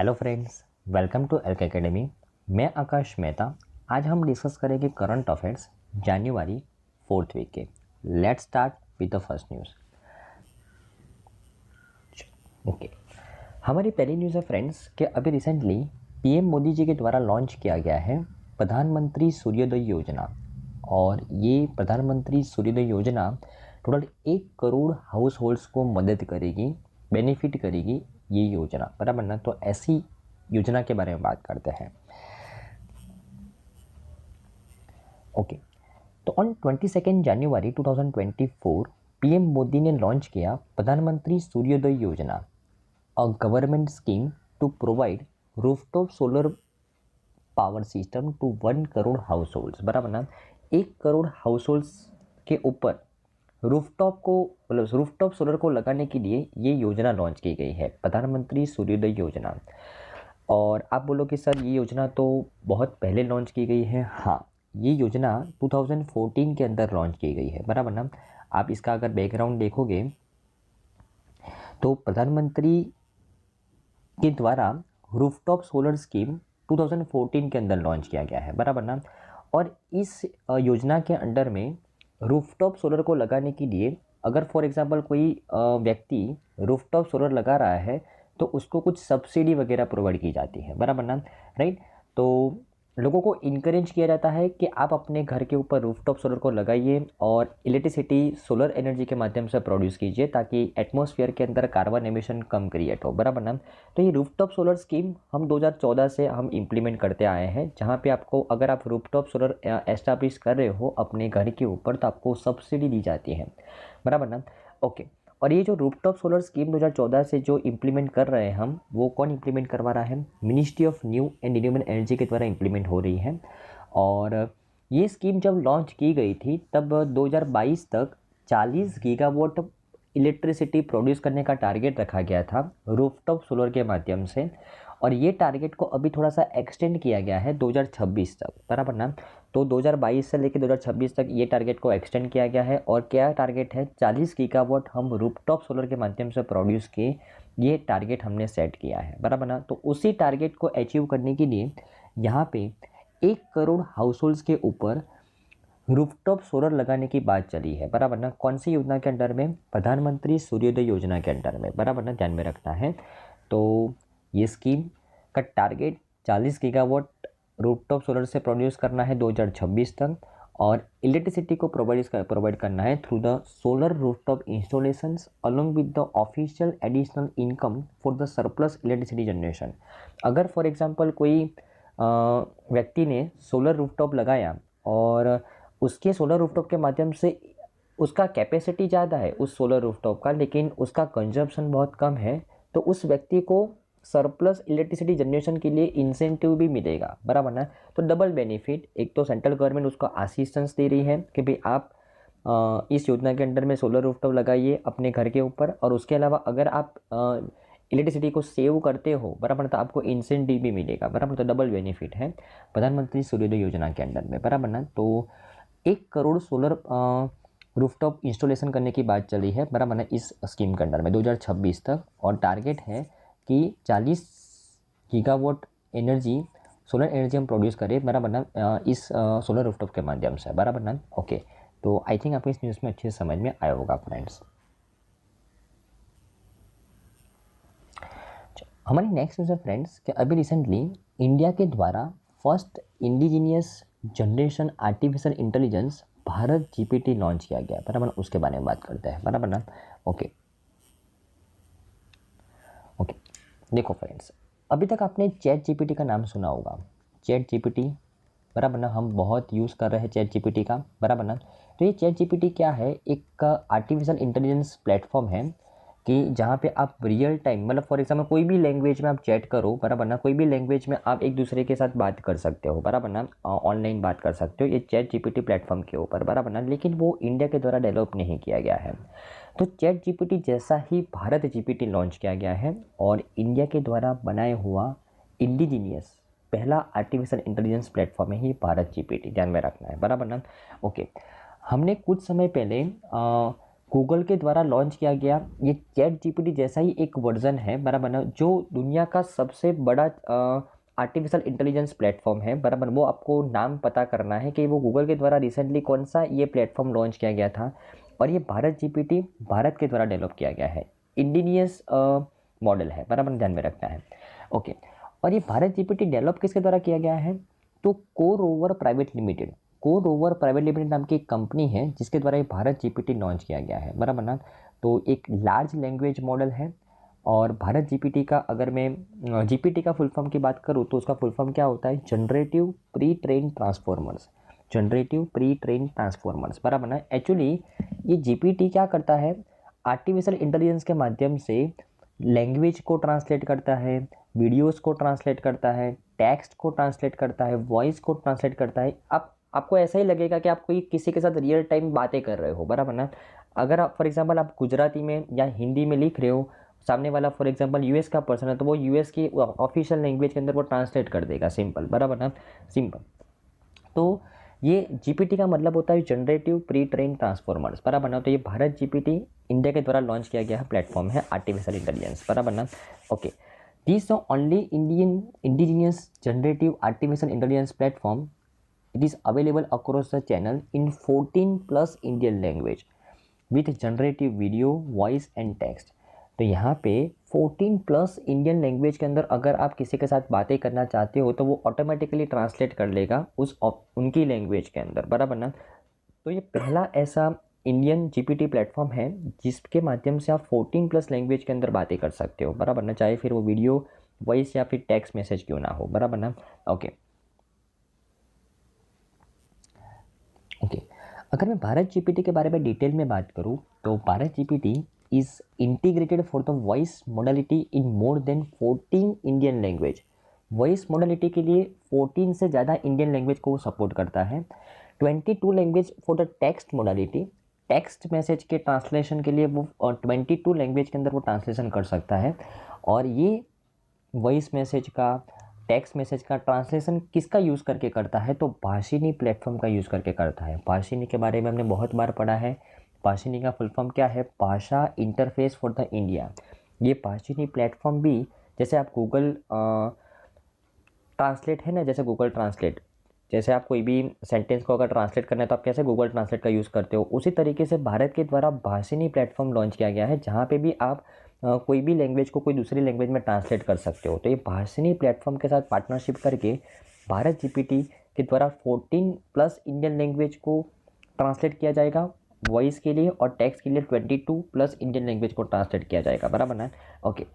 Hello friends, welcome to Elk academy. मैं आकाश मेहता। आज हम डिस्कस करेंगे करंट अफेयर्स जनवरी 4th वीक के। Let's start with the first news. Okay, हमारी पहली न्यूज़ है फ्रेंड्स कि अभी रिसेंटली पीएम मोदी जी के द्वारा लॉन्च किया गया है प्रधानमंत्री सूर्योदय योजना। और ये प्रधानमंत्री सूर्योदय योजना टोटल 1 करोड़ हाउस होल्ड्स को मदद करेगी, बेनिफिट करेगी ये योजना, बराबर ना। तो ऐसी योजना के बारे में बात करते हैं। ओके, तो ऑन 22 जनवरी 2024 पीएम मोदी ने लॉन्च किया Pradhanmantri Suryoday Yojana, a government scheme to provide rooftop solar power system to 1 crore households, बराबर ना। 1 करोड़ हाउस होल्ड्स के ऊपर रूफटॉप को मतलब रूफटॉप सोलर को लगाने के लिए ये योजना लॉन्च की गई है, प्रधानमंत्री सूर्योदय योजना। और आप बोलो कि सर ये योजना तो बहुत पहले लॉन्च की गई है। हाँ, ये योजना 2014 के अंदर लॉन्च की गई है, बराबर ना। आप इसका अगर बैकग्राउंड देखोगे तो प्रधानमंत्री के द्वारा रूफटॉप सोलर स्कीम 2014 के अंदर लॉन्च किया गया है, बराबर ना। और इस योजना के अंडर में रूफटॉप सोलर को लगाने के लिए अगर फॉर एग्जांपल कोई व्यक्ति रूफटॉप सोलर लगा रहा है तो उसको कुछ सब्सिडी वगैरह प्रोवाइड की जाती है, बराबर ना, राइट। तो लोगों को इनकरेज किया जाता है कि आप अपने घर के ऊपर रूफटॉप सोलर को लगाइए और इलेक्ट्रिसिटी सोलर एनर्जी के माध्यम से प्रोड्यूस कीजिए ताकि एटमॉस्फेयर के अंदर कार्बन एमिशन कम क्रिएट हो, बराबर ना। तो ये रूफटॉप सोलर स्कीम हम 2014 से हम इम्प्लीमेंट करते आए हैं, जहाँ पे आपको अगर आप रूफटॉप सोलर एस्टैब्लिश कर रहे हो अपने घर के ऊपर तो आपको सब्सिडी दी जाती है, बराबर ना। ओके, और ये जो रूफटॉप सोलर स्कीम 2014 से जो इम्प्लीमेंट कर रहे हैं हम, वो कौन इम्प्लीमेंट करवा रहा है? Ministry of new and renewable energy के द्वारा इम्प्लीमेंट हो रही है। और ये स्कीम जब लॉन्च की गई थी तब 2022 तक 40 गीगावाट इलेक्ट्रिसिटी प्रोड्यूस करने का टारगेट रखा गया था रूफटॉप सोलर के माध्यम से। और ये टारगेट को अभी थोड़ा सा एक्सटेंड किया गया है 2026 तक, बराबर ना। तो 2022 से लेकर 2026 तक ये टारगेट को एक्सटेंड किया गया है। और क्या टारगेट है? 40 गीगावाट हम रूफटॉप सोलर के माध्यम से प्रोड्यूस किए, ये टारगेट हमने सेट किया है, बराबर ना। तो उसी टारगेट को अचीव करने के लिए यहाँ पे 1 करोड़ हाउस होल्ड्स के ऊपर रूफटॉप सोलर लगाने की बात चली है, बराबर ना। कौन सी योजना के अंडर में? प्रधानमंत्री सूर्योदय योजना के अंडर में, बराबर ना, ध्यान में रखना है। तो ये स्कीम का टारगेट 40 गीगावाट रूफटॉप सोलर से प्रोड्यूस करना है 2026 तक। और इलेक्ट्रिसिटी को प्रोवाइड करना है through the solar rooftop installations along with the official additional income for the surplus electricity generation. अगर फॉर एग्जांपल कोई व्यक्ति ने सोलर रूफटॉप लगाया और उसके सोलर रूफटॉप के माध्यम से उसका कैपेसिटी ज़्यादा है उस सोलर रूफटॉप का, लेकिन उसका कंजप्शन बहुत कम है, तो उस व्यक्ति को सरप्लस इलेक्ट्रिसिटी जनरेशन के लिए इंसेंटिव भी मिलेगा, बराबर ना। तो डबल बेनिफिट, एक तो सेंट्रल गवर्नमेंट उसको असिस्टेंस दे रही है कि भाई आप इस योजना के अंडर में सोलर रूफटॉप लगाइए अपने घर के ऊपर, और उसके अलावा अगर आप इलेक्ट्रिसिटी को सेव करते हो, बराबर, तो आपको इंसेंटिव भी मिलेगा, बराबर। तो डबल बेनिफिट है प्रधानमंत्री सूर्योदय योजना के अंडर में, बराबर ना। तो 1 करोड़ सोलर रूफटॉप इंस्टॉलेशन करने की बात चली है, बराबर ना, इस स्कीम के अंडर में 2026 तक। और टारगेट है कि 40 गीगावाट एनर्जी सोलर एनर्जी हम प्रोड्यूस करें, बराबर ना, इस सोलर रूफटॉप के माध्यम से, बराबर ना। ओके, तो आई थिंक आपको इस न्यूज़ में अच्छे से समझ में आया होगा फ्रेंड्स। हमारी नेक्स्ट न्यूज़ है फ्रेंड्स कि अभी रिसेंटली इंडिया के द्वारा first indigenous generation artificial intelligence Bharat GPT launch किया गया, बराबर, उसके बारे में बात करते हैं, बराबर ना। ओके, देखो फ्रेंड्स, अभी तक आपने चैट जीपीटी का नाम सुना होगा। चैट जीपीटी, बराबर ना, हम बहुत यूज़ कर रहे हैं चैट जीपीटी का, बराबर ना। तो ये चैट जीपीटी क्या है? एक आर्टिफिशियल इंटेलिजेंस प्लेटफॉर्म है कि जहाँ पे आप रियल टाइम, मतलब फॉर एग्जाम्पल कोई भी लैंग्वेज में आप चैट करो, बराबर ना, कोई भी लैंग्वेज में आप एक दूसरे के साथ बात कर सकते हो, बराबर ना, ऑनलाइन बात कर सकते हो ये चैट जीपीटी प्लेटफॉर्म के ऊपर, बराबर ना। लेकिन वो इंडिया के द्वारा डेवलप नहीं किया गया है। तो चैट जीपीटी जैसा ही भारत जीपीटी लॉन्च किया गया है और इंडिया के द्वारा बनाया हुआ इंडिजीनियस पहला आर्टिफिशियल इंटेलिजेंस प्लेटफॉर्म है ही भारत जीपीटी, ध्यान में रखना है, बराबर ना। ओके, हमने कुछ समय पहले गूगल के द्वारा लॉन्च किया गया ये चैट जीपीटी जैसा ही एक वर्जन है बराबर ना, जो दुनिया का सबसे बड़ा आर्टिफिशियल इंटेलिजेंस प्लेटफॉर्म है बराबर। वो आपको नाम पता करना है कि वो गूगल के द्वारा रिसेंटली कौन सा ये प्लेटफॉर्म लॉन्च किया गया था, और ये भारत जीपीटी भारत के द्वारा डेवलप किया गया है, इंडिनियस मॉडल है बराबर, ध्यान में रखना है। ओके, और ये भारत जीपीटी डेवलप किसके द्वारा किया गया है, तो core private limited, core private limited नाम की एक कंपनी है जिसके द्वारा ये भारत जीपीटी लॉन्च किया गया है बराबर ना। तो एक लार्ज लैंग्वेज मॉडल है, और भारत जीपीटी का अगर मैं जीपीटी का फुल फॉर्म की बात करूँ तो उसका फुल फॉर्म क्या होता है, generative pre train transformers, generative pre train transformers बराबर ना। एक्चुअली ये जीपीटी क्या करता है, आर्टिफिशियल इंटेलिजेंस के माध्यम से लैंग्वेज को ट्रांसलेट करता है, वीडियोस को ट्रांसलेट करता है, टेक्स्ट को ट्रांसलेट करता है, वॉइस को ट्रांसलेट करता है। आपको ऐसा ही लगेगा कि आप कोई किसी के साथ रियल टाइम बातें कर रहे हो बराबर ना। अगर आप फॉर एग्जांपल आप गुजराती में या हिंदी में लिख रहे हो, सामने वाला फॉर एग्जांपल यूएस का पर्सन है, तो वो यूएस की ऑफिशियल लैंग्वेज के अंदर वो ट्रांसलेट कर देगा, सिंपल बराबर ना, सिंपल। तो ये जीपीटी का मतलब होता है जनरेटिव प्री ट्रेन ट्रांसफॉर्मर्स बराबर ना। तो ये भारत जीपीटी इंडिया के द्वारा लॉन्च किया गया है प्लेटफॉर्म है आर्टिफिशियल इंटेलिजेंस बराबर ना। Okay, this only Indian indigenous generative artificial intelligence platform, it is available across the channel in 14 plus Indian language with generative video, voice and text। तो यहाँ पे 14 प्लस इंडियन लैंग्वेज के अंदर अगर आप किसी के साथ बातें करना चाहते हो तो वो ऑटोमेटिकली ट्रांसलेट कर लेगा उनकी लैंग्वेज के अंदर बराबर ना। तो ये पहला ऐसा इंडियन जीपीटी प्लेटफॉर्म है जिसके माध्यम से आप 14 प्लस लैंग्वेज के अंदर बातें कर सकते हो बराबर ना, चाहे फिर वो वीडियो, वॉइस या फिर टेक्स्ट मैसेज क्यों ना हो बराबर ना। ओके, अगर मैं भारत जीपीटी के बारे में डिटेल में बात करूँ तो Bharat GPT is integrated for the voice modality in more then 14 Indian language. Voice modality के लिए 14 से ज़्यादा इंडियन लैंग्वेज को सपोर्ट करता है। 22 language for the text modality, text message के ट्रांसलेशन के लिए वो 22 लैंग्वेज के अंदर वो ट्रांसलेशन कर सकता है। और ये वॉइस मैसेज का, टेक्स्ट मैसेज का ट्रांसलेशन किसका यूज़ करके करता है, तो भाषिनी प्लेटफॉर्म का यूज़ करके करता है। भाषिनी के बारे में हमने बहुत बार पढ़ा है। भाषिनी का फुल फॉर्म क्या है, भाषा इंटरफेस फॉर द इंडिया। ये भाषिनी प्लेटफॉर्म भी जैसे आप गूगल ट्रांसलेट है ना, जैसे गूगल ट्रांसलेट, जैसे आप कोई भी सेंटेंस को अगर ट्रांसलेट करना है तो आप कैसे गूगल ट्रांसलेट का यूज़ करते हो, उसी तरीके से भारत के द्वारा भाषिनी प्लेटफॉर्म लॉन्च किया गया है जहाँ पे भी आप कोई भी लैंग्वेज को कोई दूसरी लैंग्वेज में ट्रांसलेट कर सकते हो। तो ये भाषिनी प्लेटफॉर्म के साथ पार्टनरशिप करके भारत जीपीटी के द्वारा 14 प्लस इंडियन लैंग्वेज को ट्रांसलेट किया जाएगा वॉइस के लिए, और टेक्स्ट के लिए 22 प्लस इंडियन लैंग्वेज को ट्रांसलेट किया जाएगा बराबर ना। ओके,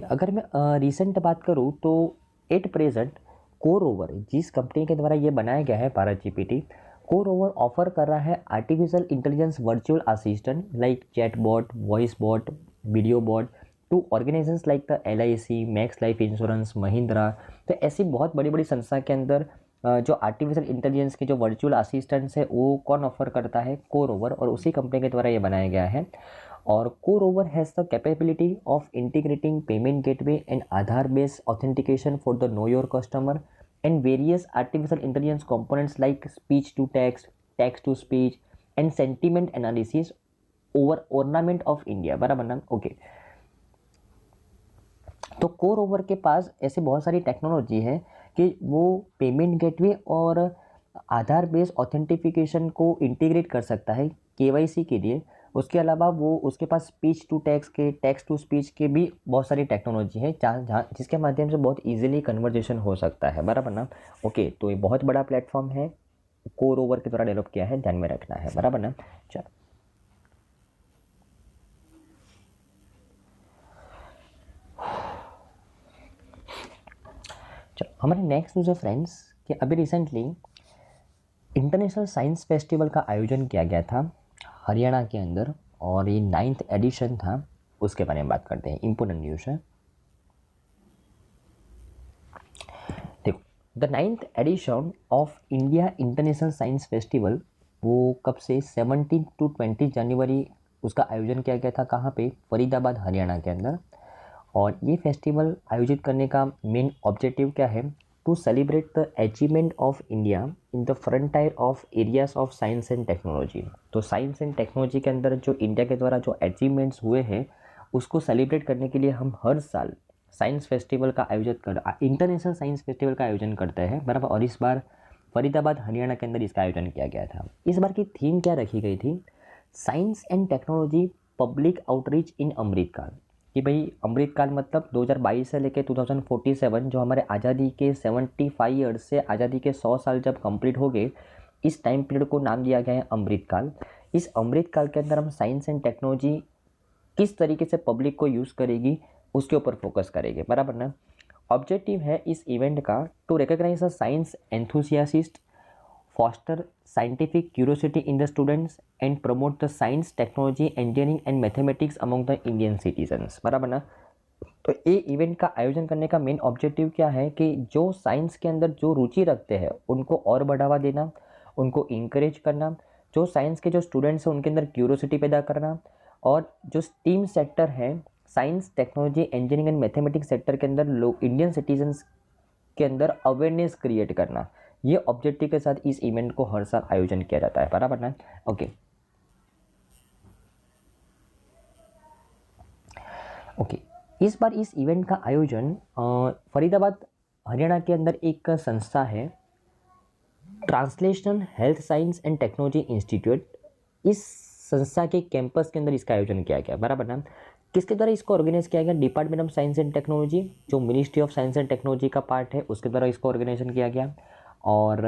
अगर मैं रिसेंट बात करूँ तो एट प्रेजेंट कोर जिस कंपनी के द्वारा ये बनाया गया है भारत जीपीटी, कोर ऑफर कर रहा है artificial intelligence virtual assistant like chat bot, voice bot, video bot to organisations like the LIC, Max Life insurance, Mahindra. तो ऐसी बहुत बड़ी बड़ी संस्था के अंदर जो आर्टिफिशियल इंटेलिजेंस के जो वर्चुअल असिस्टेंट्स है वो कौन ऑफर करता है, कोर, और उसी कंपनी के द्वारा ये बनाया गया है। और core has the capability of integrating payment gateway and Aadhaar based authentication for the know your customer and various artificial intelligence components like speech to text, text to speech and sentiment analysis over ornament of India बराबर ना। Okay, तो core के पास ऐसे बहुत सारी technology है कि वो पेमेंट गेटवे और आधार बेस्ड ऑथेंटिफिकेशन को इंटीग्रेट कर सकता है KYC के लिए। उसके अलावा वो उसके पास स्पीच टू टेक्स्ट के, टेक्स्ट टू स्पीच के भी बहुत सारी टेक्नोलॉजी है जहाँ जिसके माध्यम से बहुत इजीली कन्वर्जेशन हो सकता है बराबर ना। ओके, तो ये बहुत बड़ा प्लेटफॉर्म है, कोर के द्वारा डेवलप किया है, ध्यान में रखना है बराबर ना। चलो हमारे नेक्स्ट न्यूज़ है फ्रेंड्स कि अभी रिसेंटली इंटरनेशनल साइंस फेस्टिवल का आयोजन किया गया था हरियाणा के अंदर, और ये 9th एडिशन था, उसके बारे में बात करते हैं, इम्पोर्टेंट न्यूज़ है। देखो, the 9th edition of India international science festival वो कब से 17 to 20 जनवरी उसका आयोजन किया गया था, कहाँ पे, फरीदाबाद हरियाणा के अंदर। और ये फेस्टिवल आयोजित करने का मेन ऑब्जेक्टिव क्या है? To celebrate the achievement of India in the frontier of areas of science and technology. तो साइंस एंड टेक्नोलॉजी के अंदर जो इंडिया के द्वारा जो अचीवमेंट्स हुए हैं उसको सेलिब्रेट करने के लिए हम हर साल साइंस फेस्टिवल का इंटरनेशनल साइंस फेस्टिवल का आयोजन करते हैं, बराबर। और इस बार फरीदाबाद हरियाणा के अंदर इसका आयोजन किया गया था। इस बार की थीम क्या रखी गई थी? Science and technology public outreach in Amritkaal. कि भाई अमृतकाल मतलब 2022 से लेकर 2047, जो हमारे आज़ादी के 75 ईयर्स से आज़ादी के 100 साल जब कंप्लीट हो गए, इस टाइम पीरियड को नाम दिया गया है अमृतकाल। इस अमृतकाल के अंदर हम साइंस एंड टेक्नोलॉजी किस तरीके से पब्लिक को यूज़ करेगी उसके ऊपर फोकस करेंगे, बराबर ना। ऑब्जेक्टिव है इस इवेंट का to recognise a science enthusiast, foster scientific curiosity in the students and promote the science, technology, engineering and mathematics among the Indian citizens, बराबर ना। तो ये इवेंट का आयोजन करने का मेन ऑब्जेक्टिव क्या है कि जो साइंस के अंदर जो रुचि रखते हैं उनको और बढ़ावा देना, उनको इंकरेज करना, जो साइंस के जो स्टूडेंट्स हैं उनके अंदर क्यूरोसिटी पैदा करना, और जो स्टीम सेक्टर है science, technology, engineering and mathematics sector के अंदर लोग इंडियन सिटीजन्स के अंदर अवेयरनेस क्रिएट करना, ये ऑब्जेक्टिव के साथ इस इवेंट को हर साल आयोजन किया जाता है, बराबर ना। ओके ओके इस बार इस इवेंट का आयोजन फरीदाबाद हरियाणा के अंदर एक संस्था है, translational health science and technology institute, इस संस्था के कैंपस के अंदर इसका आयोजन किया गया, बराबर ना। किसके द्वारा इसको ऑर्गेनाइज किया गया? Department of science and technology, जो ministry of science and technology का पार्ट है, उसके द्वारा इसको ऑर्गेनाइजेशन किया गया। और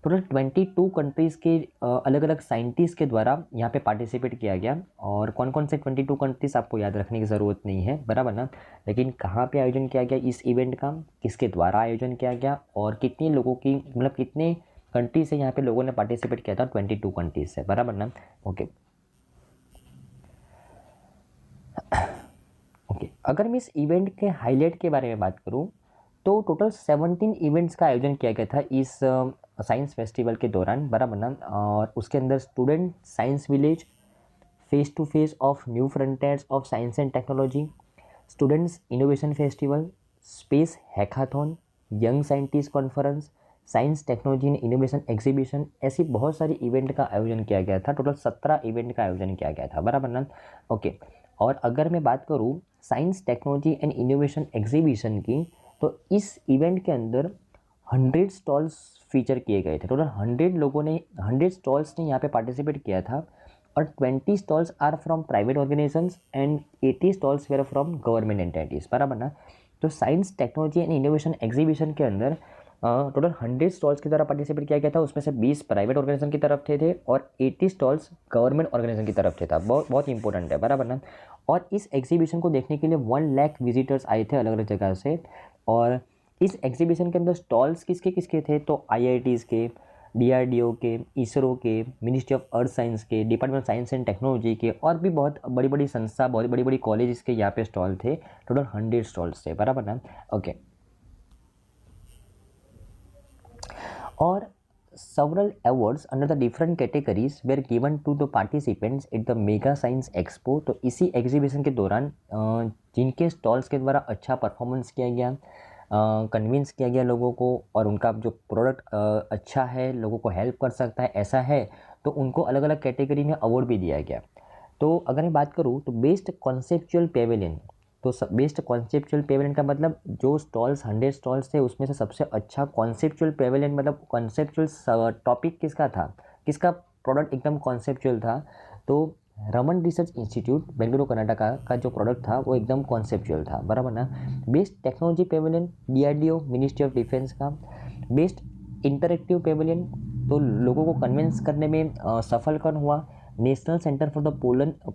टोटल 22 कंट्रीज़ के अलग अलग साइंटिस्ट के द्वारा यहाँ पे पार्टिसिपेट किया गया। और कौन कौन से 22 कंट्रीज़ आपको याद रखने की ज़रूरत नहीं है, बराबर ना। लेकिन कहाँ पे आयोजन किया गया इस इवेंट का, किसके द्वारा आयोजन किया गया, और कितने लोगों की मतलब कितने कंट्री से यहाँ पे लोगों ने पार्टिसिपेट किया था? 22 कंट्रीज से, बराबर ना। ओके ओके अगर मैं इस इवेंट के हाईलाइट के बारे में बात करूँ तो टोटल 17 इवेंट्स का आयोजन किया गया था इस साइंस फेस्टिवल के दौरान, बराबर ना। और उसके अंदर student science village, face to face of new frontiers of science and technology, students innovation festival, space hackathon, young scientist conference, science technology and innovation exhibition, ऐसी बहुत सारी इवेंट का आयोजन किया गया था। टोटल 17 इवेंट का आयोजन किया गया था, बराबर ना। ओके और अगर मैं बात करूँ science technology and innovation exhibition की, तो इस इवेंट के अंदर 100 स्टॉल्स फीचर किए गए थे। टोटल 100 स्टॉल्स ने यहाँ पे पार्टिसिपेट किया था, और 20 stalls are from private organisations and 80 stalls were from government entities, बराबर ना। तो science technology and innovation exhibition के अंदर टोटल 100 स्टॉल्स की तरफ पार्टिसिपेट किया गया था, उसमें से 20 प्राइवेट ऑर्गेनाइजेशन की तरफ थे और 80 स्टॉल्स गवर्नमेंट ऑर्गेनाइजेशन की तरफ थे था। बहुत बहुत इंपॉर्टेंट है, बराबर ना। और इस एग्जीबिशन को देखने के लिए 1 लाख विजिटर्स आए थे अलग अलग जगह से। और इस एग्जीबिशन के अंदर स्टॉल्स किसके किसके थे? तो आईआईटीज़ के, डीआरडीओ के, इसरो के, मिनिस्ट्री ऑफ अर्थ साइंस के, department of science and technology के, और भी बहुत बड़ी बड़ी संस्था, बहुत बड़ी बड़ी कॉलेज के यहाँ पे स्टॉल थे। टोटल 100 स्टॉल्स थे, बराबर ना। ओके और several awards under the different categories were given to the participants at the Mega Science Expo। तो इसी एग्जीबिशन के दौरान जिनके स्टॉल्स के द्वारा अच्छा परफॉर्मेंस किया गया, कन्विंस किया गया लोगों को, और उनका जो प्रोडक्ट अच्छा है, लोगों को हेल्प कर सकता है, ऐसा है, तो उनको अलग अलग कैटेगरी में अवार्ड भी दिया गया। तो अगर मैं बात करूँ तो बेस्ट कॉन्सेप्चुअल पेवेलियन, तो बेस्ट कॉन्सेप्चुअल पेवेलियन का मतलब जो स्टॉल्स 100 स्टॉल्स थे उसमें से सबसे अच्छा कॉन्सेप्चुअल पेवेलियन, मतलब कॉन्सेप्चुअल टॉपिक किसका था, किसका प्रोडक्ट एकदम कॉन्सेप्चुअल था? तो रमन रिसर्च इंस्टीट्यूट बेंगलुरु कर्नाटका का जो प्रोडक्ट था वो एकदम कॉन्सेप्चुअल था, बराबर ना। Best technology pavilion DRDO ministry of defence का। बेस्ट इंटरेक्टिव पेवेलियन, तो लोगों को कन्विंस करने में सफल कौन हुआ? National centre for the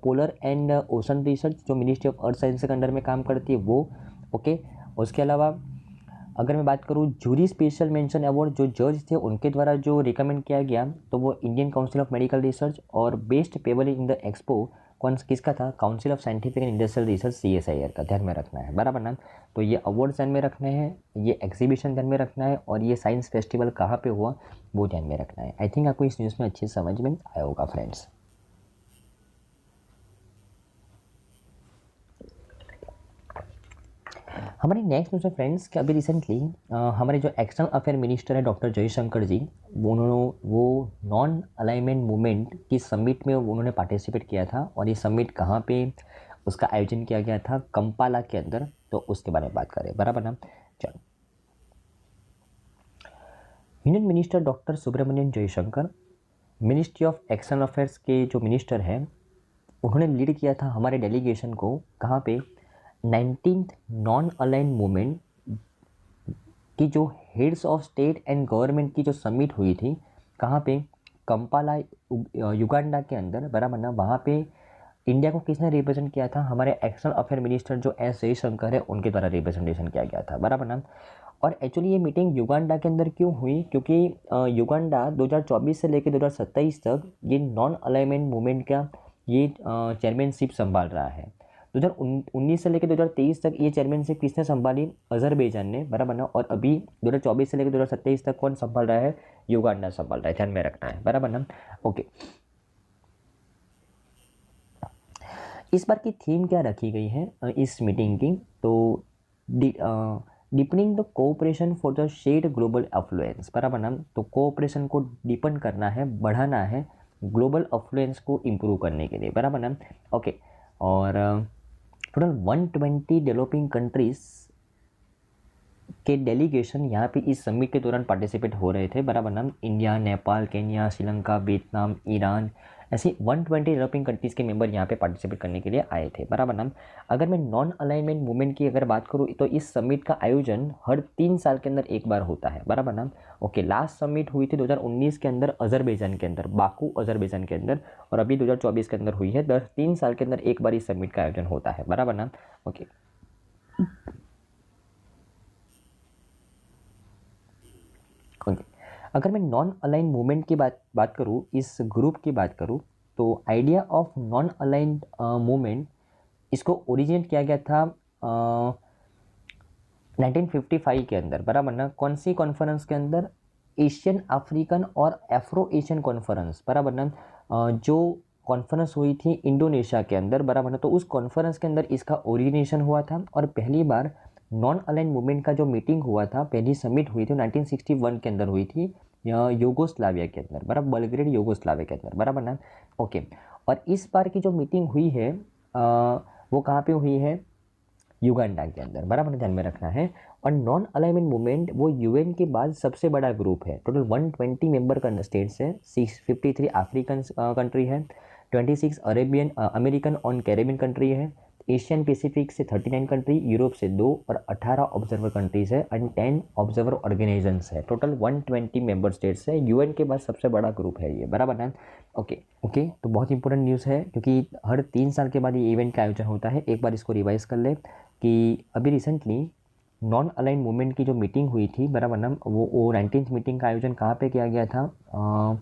polar and ocean research, जो मिनिस्ट्री ऑफ अर्थ साइंस के अंडर में काम करती है, वो। ओके उसके अलावा अगर मैं बात करूँ जूरी स्पेशल मेंशन अवार्ड, जो जज थे उनके द्वारा जो रिकमेंड किया गया, तो वो Indian council of medical research. और best pebble in the expo कौन किसका था? Council of scientific and industrial research CSIR का, ध्यान में रखना है, बराबर ना। तो ये अवार्ड ध्यान में रखने हैं, ये एग्जीबिशन ध्यान में रखना है, और ये साइंस फेस्टिवल कहाँ पे हुआ वो ध्यान में रखना है। आई थिंक आपको इस न्यूज़ में अच्छी समझ में आया होगा फ्रेंड्स। हमारी नेक्स्ट न्यूज़ है फ्रेंड्स कि अभी रिसेंटली हमारे जो एक्सटर्नल अफेयर मिनिस्टर है डॉक्टर जयशंकर जी, वो नॉन अलाइनमेंट मूवमेंट की समिट में उन्होंने पार्टिसिपेट किया था। और ये समिट कहाँ पे उसका आयोजन किया गया था? कंपाला के अंदर। तो उसके बारे में बात करें, बराबर ना। चलो, union minister doctor Subrahmanyam Jaishankar, ministry of external affairs के जो मिनिस्टर हैं, उन्होंने लीड किया था हमारे डेलीगेशन को कहाँ पे? 19th नॉन अलाइन मूवमेंट की जो heads of state and government की जो समिट हुई थी, कहाँ पे? कंपाला, युगांडा के अंदर, बराबर ना। वहाँ पे इंडिया को किसने रिप्रेजेंट किया था? हमारे एक्सटर्नल अफेयर मिनिस्टर जो एस जयशंकर है, उनके द्वारा रिप्रेजेंटेशन किया गया था, बराबर ना। और एक्चुअली ये मीटिंग युगांडा के अंदर क्यों हुई? क्योंकि युगांडा 2024 से लेकर 2027 तक ये नॉन अलाइनमेंट मूवमेंट का ये चेयरमैनशिप संभाल रहा है। 2019 से लेकर 2023 तक ये चेयरमैनशिप किसने संभाली? अजरबैजान ने, बराबर ना। और अभी 2024 से लेकर 2027 तक कौन संभाल रहा है? युगांडा संभाल रहा है, ध्यान में रखना है, बराबर ना। ओके, इस बार की थीम क्या रखी गई है इस मीटिंग की? तो deepening the cooperation for the shared global affluence, बराबर ना। तो कोऑपरेशन को डीपन करना है, बढ़ाना है ग्लोबल अफ्लुएंस को इम्प्रूव करने के लिए, बराबर ना। ओके, और टोटल 120 डेवलपिंग कंट्रीज के डेलीगेशन यहाँ पे इस समिट के दौरान पार्टिसिपेट हो रहे थे, बराबर ना। India, Nepal, Kenya, Sri Lanka, Vietnam, Iran, ऐसी 120 डेवलपिंग कंट्रीज़ के मेंबर यहाँ पे पार्टिसिपेट करने के लिए आए थे, बराबर ना। अगर मैं नॉन अलाइनमेंट मूवमेंट की अगर बात करूँ तो इस समिट का आयोजन हर 3 साल के अंदर एक बार होता है, बराबर ना। ओके, लास्ट समिट हुई थी 2019 के अंदर अजरबैजान के अंदर, बाकू अजरबैजान के अंदर, और अभी 2024 के अंदर हुई है। 3 साल के अंदर एक बार इस समिट का आयोजन होता है, बराबर ना। ओके, ओके, अगर मैं नॉन अलाइन मूवमेंट की बात करूँ, इस ग्रुप की बात करूँ, तो idea of non aligned movement, इसको ओरिजिनेट किया गया था 1955 के अंदर, बराबर ना। कौन सी कॉन्फ्रेंस के अंदर? एशियन अफ्रीकन और एफ्रो एशियन कॉन्फ्रेंस, बराबर ना। जो कॉन्फ्रेंस हुई थी इंडोनेशिया के अंदर, बराबर ना। तो उस कॉन्फ्रेंस के अंदर इसका ओरिजिनेशन हुआ था। और पहली बार नॉन अलाइन मूवमेंट का जो मीटिंग हुआ था, पहली समिट हुई थी 1961 के अंदर हुई थी, यूगोस्लाविया के अंदर, बराबर, बल्ग्रेड यूगोस्लाविया के अंदर, बराबर ना। ओके, और इस बार की जो मीटिंग हुई है वो कहाँ पे हुई है? युगांडा के अंदर, बराबर, ध्यान में रखना है। और नॉन अलाइनमेंट मूवमेंट वो यूएन के बाद सबसे बड़ा ग्रुप है। टोटल 120 मेंबर का स्टेट्स है, 653 अफ्रीकन कंट्री है, 26 अरेबियन अमेरिकन और कैरेबियन कंट्री है, एशियन पैसिफिक से 39 कंट्री, यूरोप से 2 और 18 ऑब्जर्वर कंट्रीज है एंड 10 ऑब्जर्वर ऑर्गेनाइजेशंस है। टोटल 120 मेंबर स्टेट्स है, यूएन के बाद सबसे बड़ा ग्रुप है ये, बराबर ना। ओके, ओके, तो बहुत इंपॉर्टेंट न्यूज़ है क्योंकि हर 3 साल के बाद ये इवेंट का आयोजन होता है। एक बार इसको रिवाइज कर ले कि अभी रिसेंटली नॉन अलाइन मूवमेंट की जो मीटिंग हुई थी, बराबर ना, वो 19th मीटिंग का आयोजन कहाँ पे किया गया था?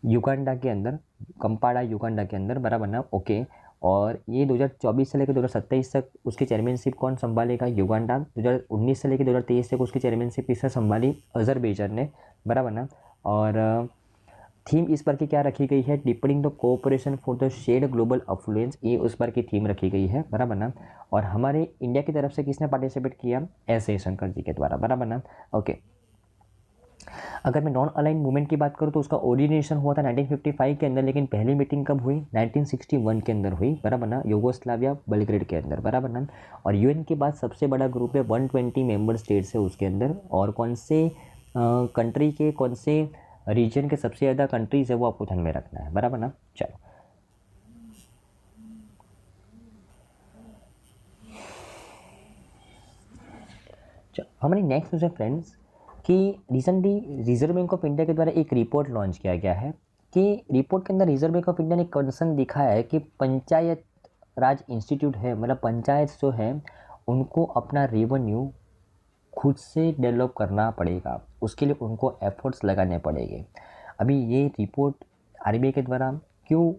युगांडा के अंदर, कंपाला युगांडा के अंदर, बराबर ना। ओके, और ये 2024 से लेकर 2027 तक उसकी चेयरमैनशिप कौन संभालेगा? युगांडा। 2019 से लेकर 2023 तक उसकी चेयरमैनशिप किसने संभाली? अजरबैजान ने, बराबर ना। और थीम इस बार की क्या रखी गई है? Deepening the cooperation for the shared global affluence, ये उस बार की थीम रखी गई है, बराबर ना। और हमारे इंडिया की तरफ से किसने पार्टिसिपेट किया? एस जयशंकर जी के द्वारा, बराबर ना। ओके, अगर मैं नॉन अलाइन मूवमेंट की बात करूँ तो उसका ओरिजिनेशन हुआ था 1955 के अंदर, लेकिन पहली मीटिंग कब हुई? 1961 के अंदर हुई, बराबर ना, यूगोस्लाविया बल्ग्रेड के अंदर, बराबर ना। और यूएन के बाद सबसे बड़ा ग्रुप है, 120 मेंबर स्टेट्स है उसके अंदर। और कौन से कंट्री के, कौन से रीजन के सबसे ज़्यादा कंट्रीज है वो आपको ध्यान में रखना है, बराबर ना। चलो, हमारी नेक्स्ट न्यूज़ है फ्रेंड्स कि recently reserve bank of India के द्वारा एक रिपोर्ट लॉन्च किया गया है कि रिपोर्ट के अंदर रिजर्व बैंक ऑफ इंडिया ने कंसर्न दिखाया है कि पंचायत राज इंस्टीट्यूट है, मतलब पंचायत जो है उनको अपना रेवेन्यू खुद से डेवलप करना पड़ेगा, उसके लिए उनको एफर्ट्स लगाने पड़ेंगे। अभी ये रिपोर्ट आरबीआई के द्वारा क्यों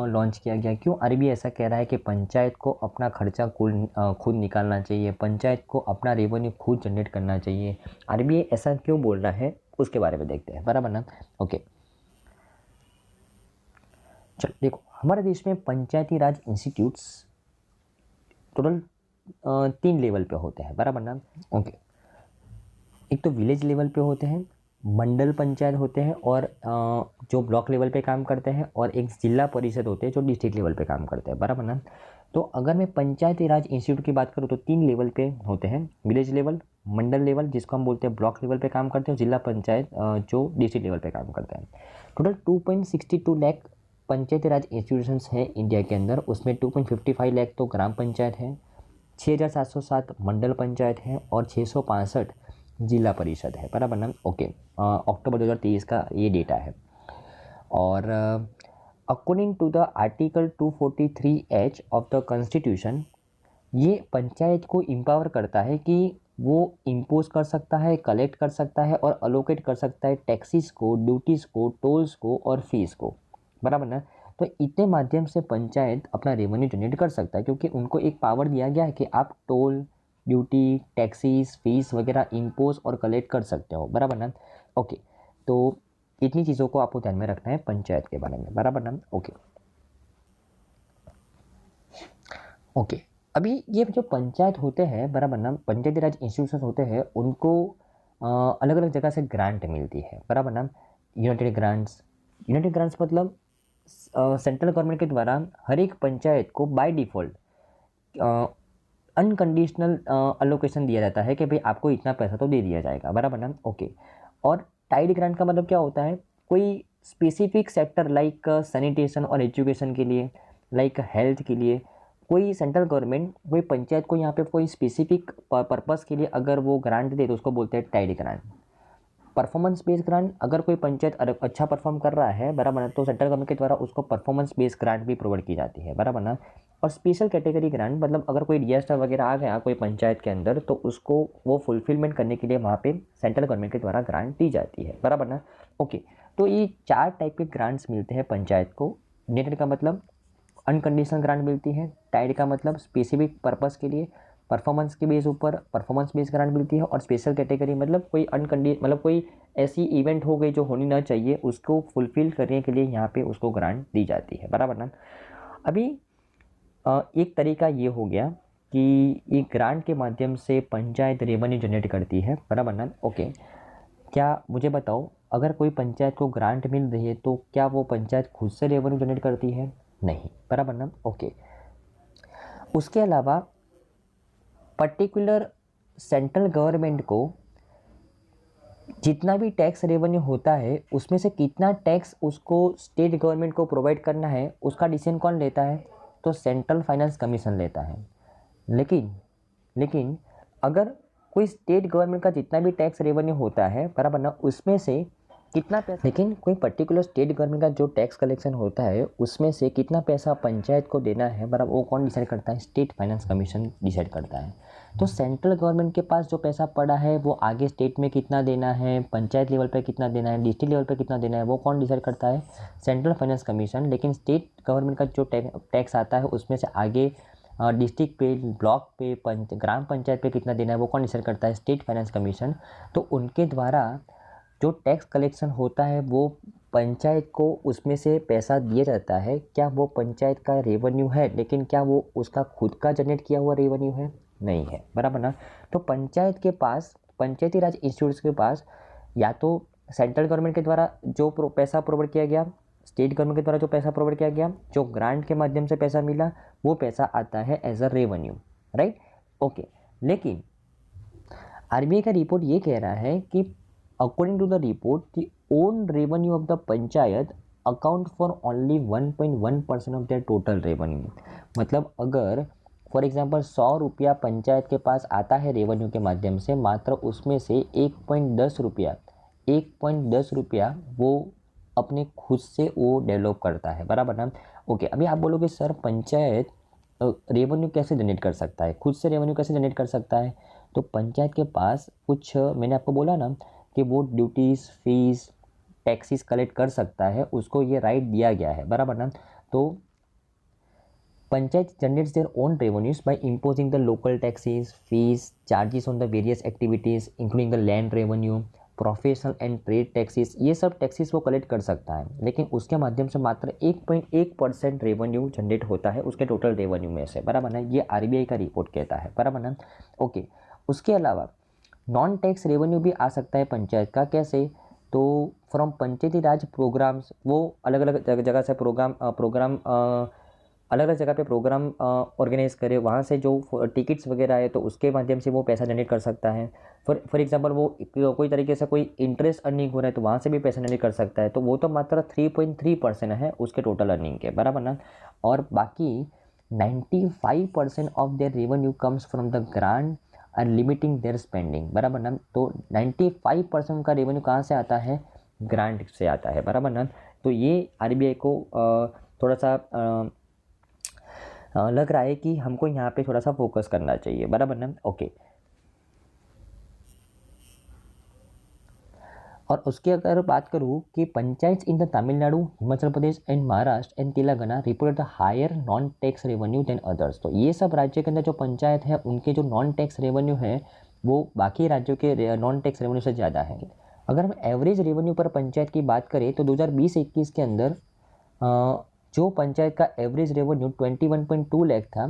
लॉन्च किया गया? क्यों आरबीआई ऐसा कह रहा है कि पंचायत को अपना खर्चा खुद निकालना चाहिए, पंचायत को अपना रेवेन्यू खुद जनरेट करना चाहिए? आरबीआई ऐसा क्यों बोल रहा है उसके बारे में देखते हैं, बराबर ना। ओके, चलो देखो, हमारे देश में पंचायती राज इंस्टीट्यूट्स टोटल तीन लेवल पे होते हैं, बराबर ना। ओके, एक तो विलेज लेवल पे होते हैं, मंडल पंचायत होते हैं और जो ब्लॉक लेवल पे काम करते हैं, और एक जिला परिषद होते हैं जो डिस्ट्रिक्ट लेवल पे काम करते हैं, बराबर ना। तो अगर मैं पंचायती राज इंस्टीट्यूट की बात करूँ तो तीन लेवल पे होते हैं, विलेज लेवल, मंडल लेवल जिसको हम बोलते हैं ब्लॉक लेवल पे काम करते हैं, जिला पंचायत जो डिस्ट्रिक्ट लेवल पे काम करते हैं। टोटल 2.62 लाख पंचायती राज इंस्टीट्यूशंस हैं इंडिया के अंदर, उसमें 2.55 लाख तो ग्राम पंचायत हैं, 6,707 मंडल पंचायत हैं और 665 जिला परिषद है, बराबर ना। ओके, अक्टूबर 2023 का ये डेटा है। और according to the article 243H of the constitution, ये पंचायत को एम्पावर करता है कि वो इम्पोज कर सकता है, कलेक्ट कर सकता है और अलोकेट कर सकता है टैक्सेस को, ड्यूटीज़ को, टोल्स को और फीस को, बराबर ना। तो इतने माध्यम से पंचायत अपना रेवेन्यू जनरेट कर सकता है, क्योंकि उनको एक पावर दिया गया है कि आप टोल, ड्यूटी, टैक्सीज, फीस वगैरह इम्पोज और कलेक्ट कर सकते हो, बराबर ना। ओके, तो इतनी चीज़ों को आपको ध्यान में रखना है पंचायत के बारे में, बराबर ना। ओके ओके, अभी ये जो पंचायत होते हैं, बराबर ना, पंचायती राज इंस्टीट्यूशन होते हैं, उनको अलग अलग जगह से ग्रांट मिलती है, बराबर ना। यूनाइटेड ग्रांट्स मतलब सेंट्रल गवर्नमेंट के द्वारा हर एक पंचायत को बाय डिफ़ॉल्ट अनकंडीशनल अलोकेशन दिया जाता है कि भाई आपको इतना पैसा तो दे दिया जाएगा, बराबर ना। ओके, और टाइड ग्रांट का मतलब क्या होता है, कोई स्पेसिफिक सेक्टर लाइक सैनिटेशन और एजुकेशन के लिए, लाइक हेल्थ के लिए, कोई सेंट्रल गवर्नमेंट कोई पंचायत को यहाँ पे कोई स्पेसिफिक पर्पस के लिए अगर वो ग्रांट दे तो उसको बोलते हैं tied grant. Performance based grant, अगर कोई पंचायत अच्छा परफॉर्म कर रहा है, बराबर ना, तो सेंट्रल गवर्नमेंट के द्वारा उसको परफॉर्मेंस बेस्ड ग्रांट भी प्रोवाइड की जाती है, बराबर ना। और स्पेशल कैटेगरी ग्रांट मतलब अगर कोई डिजास्टर वगैरह आ गया कोई पंचायत के अंदर, तो उसको वो फुलफिलमेंट करने के लिए वहाँ पे सेंट्रल गवर्नमेंट के द्वारा ग्रांट दी जाती है, बराबर ना। ओके, तो ये 4 टाइप के ग्रांट्स मिलते हैं पंचायत को। नेटेड का मतलब अनकंडीशनल ग्रांट मिलती है, टाइड का मतलब स्पेसिफिक पर्पस के लिए, परफॉर्मेंस के बेस ऊपर परफॉर्मेंस बेस्ड ग्रांट मिलती है, और स्पेशल कैटेगरी मतलब कोई मतलब कोई ऐसी इवेंट हो गई जो होनी ना चाहिए, उसको फुलफिल करने के लिए यहाँ पे उसको ग्रांट दी जाती है, बराबर ना। अभी एक तरीका ये हो गया कि ये ग्रांट के माध्यम से पंचायत रेवेन्यू जनरेट करती है, बराबर ना। ओके, क्या मुझे बताओ, अगर कोई पंचायत को ग्रांट मिल रही है तो क्या वो पंचायत खुद से रेवेन्यू जनरेट करती है? नहीं, बराबर ना। ओके, उसके अलावा पर्टिकुलर सेंट्रल गवर्नमेंट को जितना भी टैक्स रेवेन्यू होता है उसमें से कितना टैक्स उसको स्टेट गवर्नमेंट को प्रोवाइड करना है, उसका डिसीजन कौन लेता है? तो सेंट्रल फाइनेंस कमीशन लेता है। लेकिन लेकिन अगर कोई स्टेट गवर्नमेंट का जितना भी टैक्स रेवेन्यू होता है, बराबर ना, उसमें से कितना पैसा, लेकिन कोई पर्टिकुलर स्टेट गवर्नमेंट का जो टैक्स कलेक्शन होता है उसमें से कितना पैसा पंचायत को देना है, बराबर, वो कौन डिसाइड करता है? स्टेट फाइनेंस कमीशन डिसाइड करता है। तो सेंट्रल गवर्नमेंट के पास जो पैसा पड़ा है वो आगे स्टेट में कितना देना है, पंचायत लेवल पे कितना देना है, डिस्ट्रिक्ट लेवल पे कितना देना है, वो कौन डिसाइड करता है? Central finance commission. लेकिन स्टेट गवर्नमेंट का जो टैक्स आता है उसमें से आगे डिस्ट्रिक्ट पे, ब्लॉक पे, ग्राम पंचायत पे कितना देना है वो कौन डिसाइड करता है? State finance commission. तो उनके द्वारा जो टैक्स कलेक्शन होता है वो पंचायत को उसमें से पैसा दिया जाता है। क्या वो पंचायत का रेवेन्यू है, लेकिन क्या वो उसका खुद का जनरेट किया हुआ रेवेन्यू है? नहीं है, बराबर ना। तो पंचायत के पास, पंचायती राज इंस्टीट्यूट्स के पास, या तो सेंट्रल गवर्नमेंट के द्वारा जो पैसा प्रोवाइड किया गया, स्टेट गवर्नमेंट के द्वारा जो पैसा प्रोवाइड किया गया, जो ग्रांट के माध्यम से पैसा मिला, वो पैसा आता है as a revenue, right. Okay, लेकिन आरबीआई का रिपोर्ट ये कह रहा है कि according to the report the own revenue of the panchayat account for only 1.1% of their total revenue. मतलब अगर फॉर एग्जांपल 100 रुपया पंचायत के पास आता है रेवेन्यू के माध्यम से, मात्र उसमें से 1.10 रुपया वो अपने खुद से वो डेवलप करता है, बराबर ना। ओके, अभी आप बोलोगे सर पंचायत रेवेन्यू कैसे जनरेट कर सकता है, खुद से रेवेन्यू कैसे जनरेट कर सकता है? तो पंचायत के पास कुछ, मैंने आपको बोला ना कि वो ड्यूटीज़, फीस, टैक्सेस कलेक्ट कर सकता है, उसको ये राइट दिया गया है, बराबर ना। तो panchayat generates their own revenues by imposing the local taxes, fees, charges on the various activities including the land revenue, professional and trade taxes, ये सब टैक्सेस वो कलेक्ट कर सकता है, लेकिन उसके माध्यम से मात्र 1.1% रेवेन्यू जनरेट होता है उसके टोटल रेवेन्यू में से, बराबर ना, ये आरबीआई का रिपोर्ट कहता है, बराबर ना। ओके, उसके अलावा नॉन टैक्स रेवेन्यू भी आ सकता है पंचायत का, कैसे, तो फ्रॉम पंचायती राज प्रोग्राम्स, वो अलग अलग जगह से प्रोग्राम अलग अलग जगह पे प्रोग्राम ऑर्गेनाइज करे, वहाँ से जो टिकट्स वगैरह है तो उसके माध्यम से वो पैसा जनरेट कर सकता है। फॉर एग्जांपल वो कोई तरीके से कोई इंटरेस्ट अर्निंग हो रहा है तो वहाँ से भी पैसा जनरेट कर सकता है, तो वो तो मात्र 3.3% है उसके टोटल अर्निंग के, बराबर ना। और बाकी 95% of their revenue comes from the grant और लिमिटिंग देयर स्पेंडिंग, बराबर ना। तो 95% का रेवेन्यू कहाँ से आता है, ग्रांट से आता है, बराबर ना। तो ये आरबीआई को थोड़ा सा लग रहा है कि हमको यहाँ पे थोड़ा सा फोकस करना चाहिए, बराबर ना। ओके, और उसकी अगर बात करूँ कि panchayat in the Tamil Nadu, Himachal Pradesh and Maharashtra and Telangana report the higher non tax revenue than others, तो ये सब राज्य के अंदर जो पंचायत है उनके जो नॉन टैक्स रेवेन्यू है वो बाकी राज्यों के नॉन टैक्स रेवेन्यू से ज़्यादा है। अगर हम एवरेज रेवेन्यू पर पंचायत की बात करें तो 2020-21 के अंदर जो पंचायत का एवरेज रेवेन्यू 21.2 लाख था,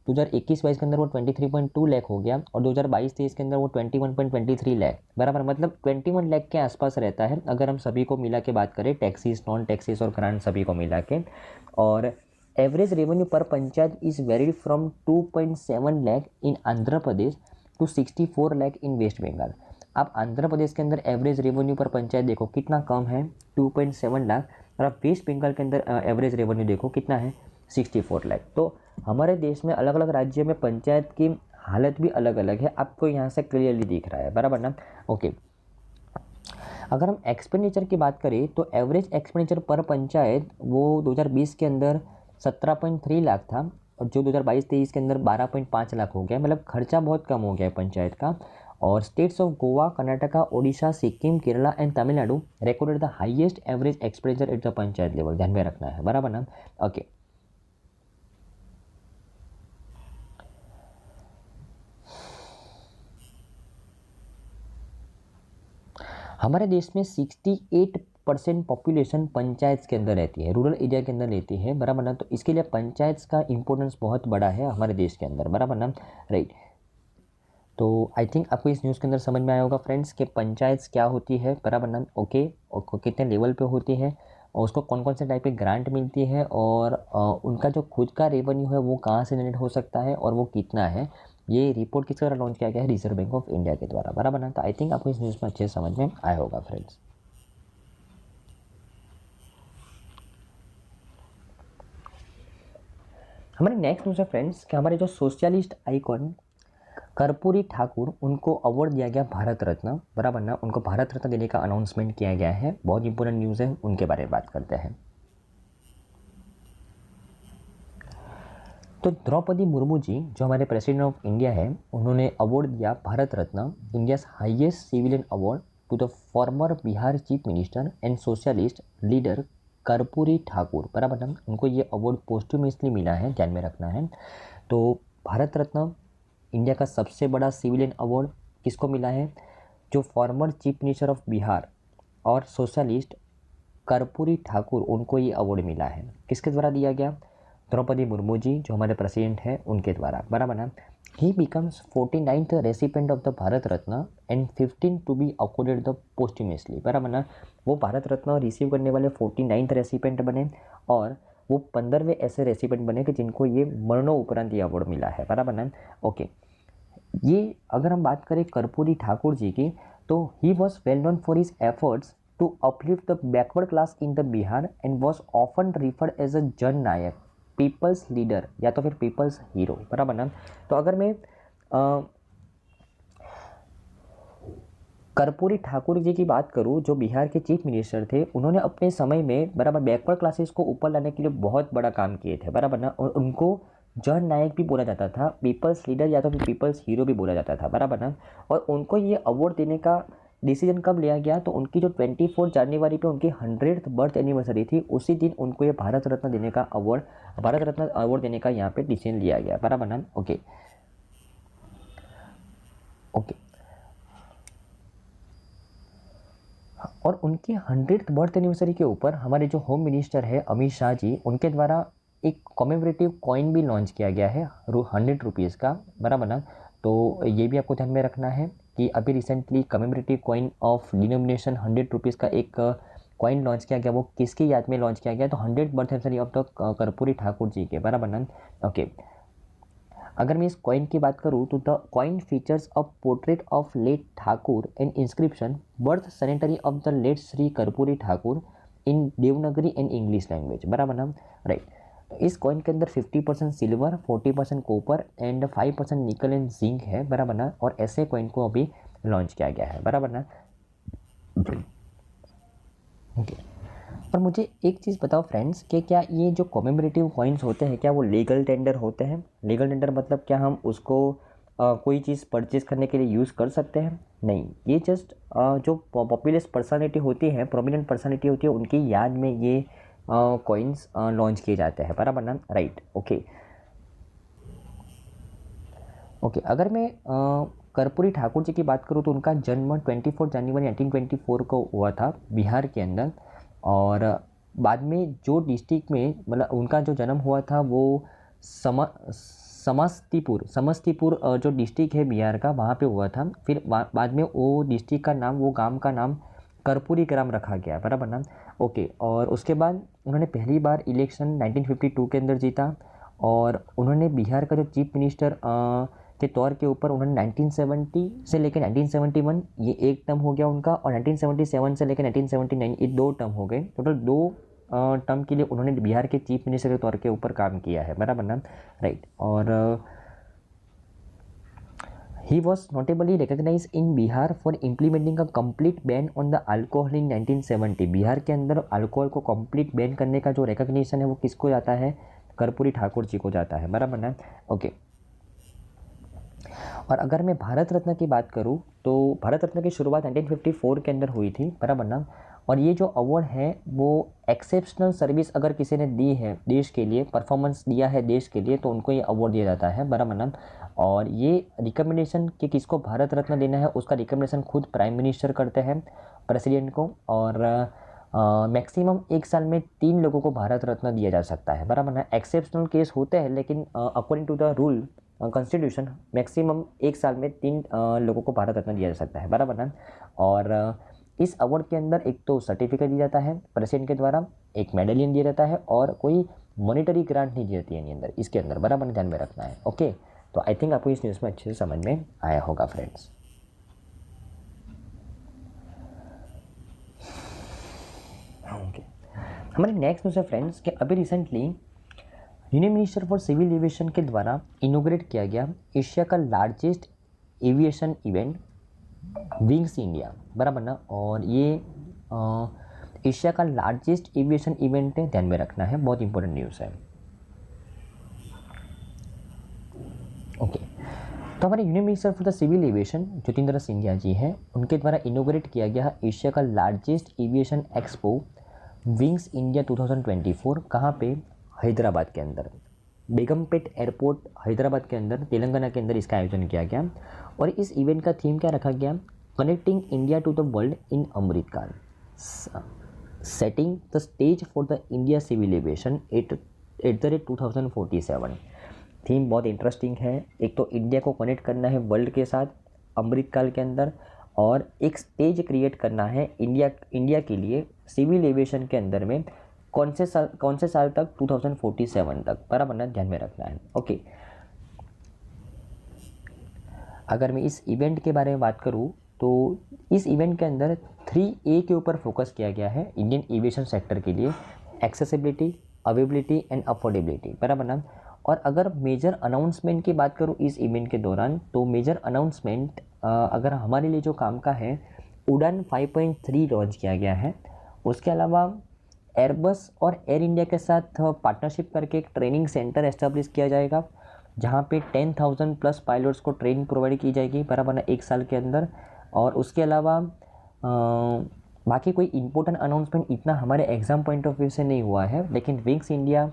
2021-22 के अंदर वो 23.2 लाख हो गया, और 2022-23 के अंदर वो 21.23 लाख, बराबर, मतलब 21 लाख के आसपास रहता है अगर हम सभी को मिला के बात करें, टैक्सीज, नॉन टैक्सीज और ग्रांट सभी को मिला के। और average revenue per panchayat is varied from 2.7 lakh in Andhra Pradesh to 64 lakh in West Bengal. आप आंध्र प्रदेश के अंदर एवरेज रेवेन्यू पर पंचायत देखो कितना कम है, 2.7 लाख, और आप वेस्ट बंगाल के अंदर एवरेज रेवेन्यू देखो कितना है, 64 लाख। तो हमारे देश में अलग अलग राज्य में पंचायत की हालत भी अलग अलग है, आपको यहाँ से क्लियरली दिख रहा है, बराबर ना। ओके, अगर हम एक्सपेंडिचर की बात करें तो एवरेज एक्सपेंडिचर पर पंचायत वो 2020 के अंदर 17.3 लाख था, और जो 2022-23 के अंदर 12.5 लाख हो गया, मतलब खर्चा बहुत कम हो गया है पंचायत का। और states of Goa, Karnataka, Odisha, Sikkim, Kerala and Tamil Nadu recorded the highest average expenditure at the panchayat level, ध्यान में रखना है, बराबर ना। ओके, हमारे देश में 68% पॉपुलेशन पंचायत के अंदर रहती है, रूरल एरिया के अंदर रहती है, बराबर ना। तो इसके लिए पंचायत का इंपॉर्टेंस बहुत बड़ा है हमारे देश के अंदर, बराबर ना, राइट। तो आई थिंक आपको इस न्यूज़ के अंदर समझ में आया होगा फ्रेंड्स कि पंचायत क्या होती है, बराबर ना। ओके, और कितने लेवल पे होती है, और उसको कौन कौन से टाइप के ग्रांट मिलती है, और उनका जो खुद का रेवेन्यू है वो कहाँ से जनरेट हो सकता है और वो कितना है, ये रिपोर्ट किस तरह लॉन्च किया गया है, रिजर्व बैंक ऑफ इंडिया के द्वारा, बराबर ना। तो आई थिंक आपको इस न्यूज़ में अच्छे से समझ में आया होगा फ्रेंड्स। हमारे नेक्स्ट न्यूज़ है फ्रेंड्स कि हमारे जो सोशलिस्ट आइकॉन कर्पूरी ठाकुर, उनको अवार्ड दिया गया भारत रत्न, बराबर ना, उनको भारत रत्न देने का अनाउंसमेंट किया गया है, बहुत इंपॉर्टेंट न्यूज़ है, उनके बारे में बात करते हैं। तो द्रौपदी मुर्मू जी जो हमारे प्रेसिडेंट ऑफ इंडिया है, उन्होंने अवार्ड दिया Bharat Ratna, India's highest civilian award, to the former Bihar chief minister and socialist leader Karpoori Thakur, बराबर ना, उनको ये अवार्ड पोस्टुमसली मिला है, ध्यान में रखना है। तो भारत रत्न इंडिया का सबसे बड़ा सिविलियन अवार्ड किसको मिला है, जो former chief minister of Bihar और सोशलिस्ट कर्पूरी ठाकुर, उनको ये अवार्ड मिला है, किसके द्वारा दिया गया, द्रौपदी मुर्मू जी जो हमारे प्रेसिडेंट हैं उनके द्वारा, बराबर ना। He becomes 49th recipient of the Bharat Ratna and 15 to be accorded the posthumously, बराबर ना। वो भारत रत्न रिसीव करने वाले 49th रेसिपेंट बने, और वो 15वें ऐसे रेसिपेंट बने कि जिनको ये मरणोपरांत ये अवार्ड मिला है, बराबर ना। ओके, ये अगर हम बात करें कर्पूरी ठाकुर जी की, तो he was well known for his efforts to uplift the backward class in the Bihar and was often referred as a Jan Nayak, peoples leader या तो फिर पीपल्स हीरो, बराबर ना। तो अगर मैं कर्पूरी ठाकुर जी की बात करूं जो बिहार के चीफ मिनिस्टर थे, उन्होंने अपने समय में बराबर बैकवर्ड क्लासेस को ऊपर लाने के लिए बहुत बड़ा काम किए थे, बराबर ना। और उनको जन नायक भी बोला जाता था, पीपल्स लीडर या तो फिर पीपल्स हीरो भी बोला जाता था, बराबर ना। और उनको ये अवार्ड देने का डिसीजन कब लिया गया, तो उनकी जो 24 जनवरी पे उनकी 100th बर्थ एनिवर्सरी थी, उसी दिन उनको ये भारत रत्न देने का अवार्ड देने का यहाँ पे डिसीजन लिया गया, बराबर ना। ओके ओके, और उनकी 100th बर्थ एनिवर्सरी के ऊपर हमारे जो होम मिनिस्टर है अमित शाह जी, उनके द्वारा एक कॉमेमोरेटिव कॉइन भी लॉन्च किया गया है 100 रुपीज़ का, बराबर ना। तो ये भी आपको ध्यान में रखना है कि अभी recently commemorative coin of denomination 100 rupees का एक कॉइन लॉन्च किया गया। वो किसकी याद में लॉन्च किया गया? तो 100th birth anniversary of the Karpoori Thakur ji के, बराबर ना। ओके, अगर मैं इस कॉइन की बात करूँ तो the coin features a portrait of late Thakur and inscription birth centenary of the late Shri Karpoori Thakur in Devanagari and English language, बराबर ना, राइट। तो इस कॉइन के अंदर 50% सिल्वर, 40% कॉपर एंड 5% निकल एंड जिंक है, बराबर ना। और ऐसे कॉइन को अभी लॉन्च किया गया है, बराबर ना। ओके, और मुझे एक चीज़ बताओ फ्रेंड्स कि क्या ये जो कॉमेमोरेटिव कॉइन्स होते हैं क्या वो लीगल टेंडर होते हैं? लीगल टेंडर मतलब क्या हम उसको कोई चीज़ परचेज करने के लिए यूज़ कर सकते हैं? नहीं, ये जस्ट जो पॉपुलर पर्सनालिटी होती है, प्रोमिनेंट पर्सनालिटी होती है, उनकी याद में ये कॉइन्स लॉन्च किए जाते हैं, बराबर ना, राइट। ओके ओके, अगर मैं कर्पूरी ठाकुर जी की बात करूँ तो उनका जन्म 24 जनवरी 1924 को हुआ था बिहार के अंदर। और बाद में जो डिस्ट्रिक्ट में मतलब उनका जो जन्म हुआ था वो समस्तीपुर जो डिस्ट्रिक्ट है बिहार का, वहाँ पे हुआ था। फिर बाद में वो डिस्ट्रिक्ट का नाम, वो गांव का नाम कर्पूरी ग्राम रखा गया, बराबर ना। ओके, और उसके बाद उन्होंने पहली बार इलेक्शन 1952 के अंदर जीता। और उन्होंने बिहार का जो चीफ मिनिस्टर के तौर के ऊपर उन्होंने 1970 से लेकर 1971 ये एक टर्म हो गया उनका, और 1977 से लेकर 1979 ये 2 टर्म हो गए। टोटल 2 टर्म के लिए उन्होंने बिहार के चीफ मिनिस्टर के तौर के ऊपर काम किया है, बराबर ना, राइट। और he was notably recognized in Bihar for implementing a complete ban on the alcohol in 1970। Bihar के अंदर अल्कोहल को कंप्लीट बैन करने का जो रिकग्निशन है वो किसको जाता है? कर्पूरी ठाकुर जी को जाता है, बराबर ना। ओके, और अगर मैं भारत रत्न की बात करूं तो भारत रत्न की शुरुआत 1954 के अंदर हुई थी, बराबर ना। और ये जो अवार्ड है वो एक्सेप्शनल सर्विस अगर किसी ने दी है देश के लिए, परफॉर्मेंस दिया है देश के लिए, तो उनको ये अवार्ड दिया जाता है, बराबर ना। और ये रिकमेंडेशन कि किसको भारत रत्न देना है उसका रिकमेंडेशन खुद प्राइम मिनिस्टर करते हैं प्रेसिडेंट को। और मैक्सिमम एक साल में 3 लोगों को भारत रत्न दिया जा सकता है, बराबर ना। एक्सेप्शनल केस होते हैं लेकिन according to the rule constitution maximum एक साल में 3 लोगों को भारत रत्न दिया जा सकता है, बराबर ना। और इस अवार्ड के अंदर एक तो सर्टिफिकेट दिया जाता है प्रेसिडेंट के द्वारा, एक मेडलियन दिया जाता है, और कोई मॉनिटरी ग्रांट नहीं दी जाती है अंदर इसके अंदर, बराबर ध्यान में रखना है। ओके, तो आई थिंक आपको इस न्यूज़ में अच्छे से समझ में आया होगा फ्रेंड्स। ओके, हमारे नेक्स्ट न्यूज़ है फ्रेंड्स कि अभी recently union minister for civil aviation के द्वारा इनोग्रेट किया गया एशिया का largest aviation event wings India, बराबर ना। और ये एशिया का लार्जेस्ट एविएशन इवेंट है, ध्यान में रखना है, बहुत इंपॉर्टेंट न्यूज़ है। ओके, तो हमारे union minister for the civil aviation Jyotindra Scindia ji हैं, उनके द्वारा इनोग्रेट किया गया एशिया का largest aviation expo wings India 2024। कहाँ पे? हैदराबाद के अंदर, बेगमपेट एयरपोर्ट हैदराबाद के अंदर, तेलंगाना के अंदर इसका आयोजन किया गया। और इस इवेंट का थीम क्या रखा गया? Connecting India to the world in Amritkaal, setting the stage for the India civil aviation at the rate 2047। Theme बहुत इंटरेस्टिंग है। एक तो इंडिया को कनेक्ट करना है वर्ल्ड के साथ अमृतकाल के अंदर, और एक स्टेज क्रिएट करना है इंडिया के लिए सिविल एविएशन के अंदर में कौन से साल तक? 2047 तक, बराबर ना, ध्यान में रखना है। ओके, अगर मैं इस इवेंट के बारे में बात करूं तो इस इवेंट के अंदर 3A के ऊपर फोकस किया गया है इंडियन एविएशन सेक्टर के लिए, एक्सेसिबिलिटी, अवेलेबिलिटी एंड अफोर्डेबिलिटी, बराबर ना। और अगर मेजर अनाउंसमेंट की बात करूं इस इवेंट के दौरान तो मेजर अनाउंसमेंट अगर हमारे लिए जो काम का है, उड़ान 5.3 लॉन्च किया गया है। उसके अलावा एयरबस और एयर इंडिया के साथ पार्टनरशिप करके एक ट्रेनिंग सेंटर एस्टेब्लिश किया जाएगा जहाँ पे 10,000 प्लस पायलट्स को ट्रेनिंग प्रोवाइड की जाएगी, बराबर ना, एक साल के अंदर। और उसके अलावा बाकी कोई इम्पोर्टेंट अनाउंसमेंट इतना हमारे एग्ज़ाम पॉइंट ऑफ व्यू से नहीं हुआ है, लेकिन विंग्स इंडिया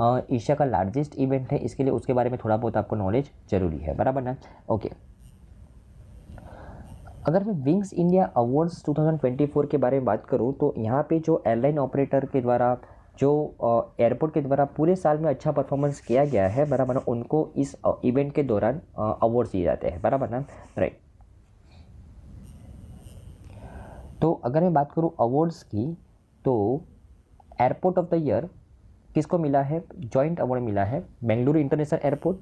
एशिया का लार्जेस्ट इवेंट है, इसके लिए उसके बारे में थोड़ा बहुत आपको नॉलेज जरूरी है, बराबर ना। ओके, अगर मैं विंग्स इंडिया अवार्ड्स 2024 के बारे में बात करूं तो यहाँ पे जो एयरलाइन ऑपरेटर के द्वारा जो एयरपोर्ट के द्वारा पूरे साल में अच्छा परफॉर्मेंस किया गया है बराबर ना, उनको इस इवेंट के दौरान अवार्ड्स दिए जाते हैं बराबर ना, राइट। तो अगर मैं बात करूँ अवार्ड्स की तो एयरपोर्ट ऑफ द ईयर किसको मिला है, जॉइंट अवार्ड मिला है बेंगलुरु इंटरनेशनल एयरपोर्ट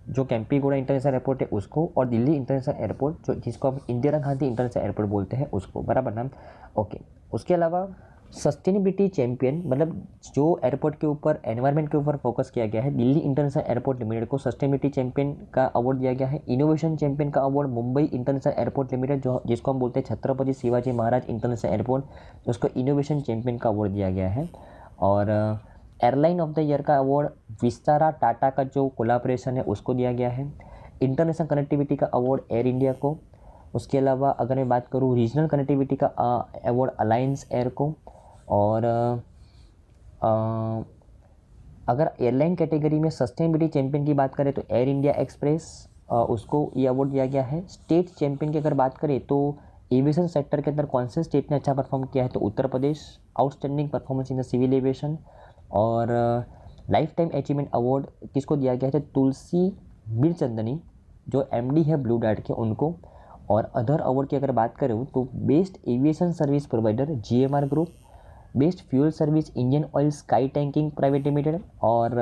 जो केम्पीगौड़ा इंटरनेशनल एयरपोर्ट है उसको, और दिल्ली इंटरनेशनल एयरपोर्ट जो जिसको हम इंदिरा गांधी इंटरनेशनल एयरपोर्ट बोलते हैं उसको बराबर ना, ओके। उसके अलावा सस्टेनेबिलिटी चैंपियन मतलब जो एयरपोर्ट के ऊपर एनवायरनमेंट के ऊपर फोकस किया गया है, दिल्ली इंटरनेशनल एयरपोर्ट लिमिटेड को सस्टेनेबिलिटी चैंपियन का अवार्ड दिया गया है। इनोवेशन चैंपियन का award Mumbai international airport limited जो जिसको हम बोलते हैं छत्रपति शिवाजी महाराज इंटरनेशनल एयरपोर्ट उसको इनोवेशन चैंपियन का अवार्ड दिया गया है। और एयरलाइन ऑफ द ईयर का अवार्ड विस्तारा टाटा का जो कोलाब्रेशन है उसको दिया गया है। इंटरनेशनल कनेक्टिविटी का अवार्ड एयर इंडिया को। उसके अलावा अगर मैं बात करूँ रीजनल कनेक्टिविटी का अवार्ड अलायंस एयर को। और अगर एयरलाइन कैटेगरी में सस्टेनेबिलिटी चैंपियन की बात करें तो एयर इंडिया एक्सप्रेस उसको ये अवार्ड दिया गया है। स्टेट चैंपियन की अगर बात करें तो एविएशन सेक्टर के अंदर कौन से स्टेट ने अच्छा परफॉर्म किया है तो Uttar Pradesh, outstanding performance in the civil aviation. और लाइफ टाइम अचीवमेंट अवार्ड किसको दिया गया है तो तुलसी बिरचंदनी जो एमडी है ब्लू डार्ट के उनको। और अदर अवार्ड की अगर बात करूँ तो best aviation service provider GMR group, best fuel service Indian oil sky tanking private limited. और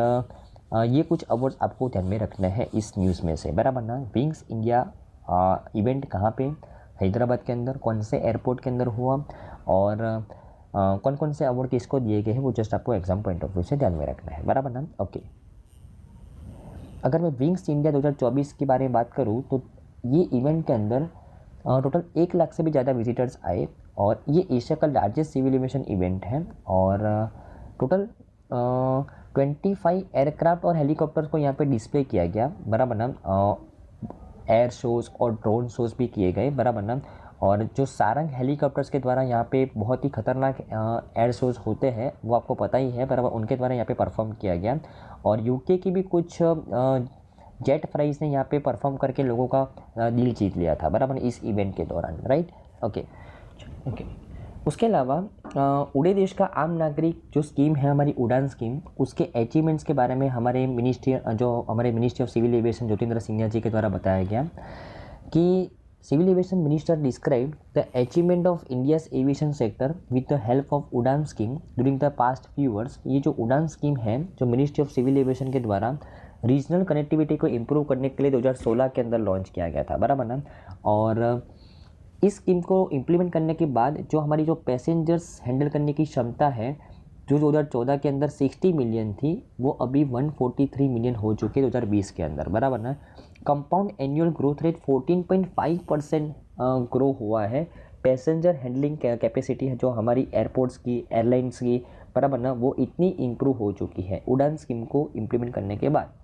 ये कुछ अवार्ड्स आपको ध्यान में रखना है इस न्यूज़ में से बराबर ना। विंग्स इंडिया इवेंट कहाँ पे, हैदराबाद के अंदर कौन से एयरपोर्ट के अंदर हुआ, और कौन कौन से अवार्ड किसको दिए गए हैं वो जस्ट आपको एग्जाम पॉइंट ऑफ व्यू से ध्यान में रखना है बराबर ना, ओके। अगर मैं विंग्स इंडिया 2024 के बारे में बात करूँ तो ये इवेंट के अंदर टोटल 1 लाख से भी ज़्यादा विजिटर्स आए और ये एशिया का लार्जेस्ट सिविल एविएशन इवेंट है। और टोटल 25 एयरक्राफ्ट और हेलीकॉप्टर्स को यहाँ पे डिस्प्ले किया गया बराबर ना। एयर शोज़ और ड्रोन शोज़ भी किए गए बराबर ना। और जो सारंग हेलीकॉप्टर्स के द्वारा यहाँ पे बहुत ही खतरनाक एयर शोज़ होते हैं वो आपको पता ही है बराबर, उनके द्वारा यहाँ पे परफॉर्म किया गया। और यूके की भी कुछ जेट फ्राइज ने यहाँ पे परफॉर्म करके लोगों का दिल जीत लिया था बराबर इस इवेंट के दौरान, राइट, ओके ओके। उसके अलावा उड़े देश का आम नागरिक जो स्कीम है हमारी उड़ान स्कीम, उसके अचीवमेंट्स के बारे में हमारे ministry of civil aviation Jyotindra Sinha ji के द्वारा बताया गया कि civil aviation minister described the achievement of India's aviation sector with the help of Udan scheme during the past few years. ये जो उड़ान स्कीम है जो मिनिस्ट्री ऑफ सिविल एविएशन के द्वारा रीजनल कनेक्टिविटी को इम्प्रूव करने के लिए 2016 के अंदर लॉन्च किया गया था बराबर ना। और इस स्कीम को इम्प्लीमेंट करने के बाद जो हमारी जो पैसेंजर्स हैंडल करने की क्षमता है जो 2014 के अंदर 60 मिलियन थी वो अभी 143 मिलियन हो चुकी है 2020 के अंदर बराबर ना। Compound annual growth rate 14.5% grow हुआ है। पैसेंजर हैंडलिंग कैपेसिटी है जो हमारी एयरपोर्ट्स की एयरलाइंस की बराबर ना वो इतनी इम्प्रूव हो चुकी है उड़ान स्कीम को इम्प्लीमेंट करने के बाद।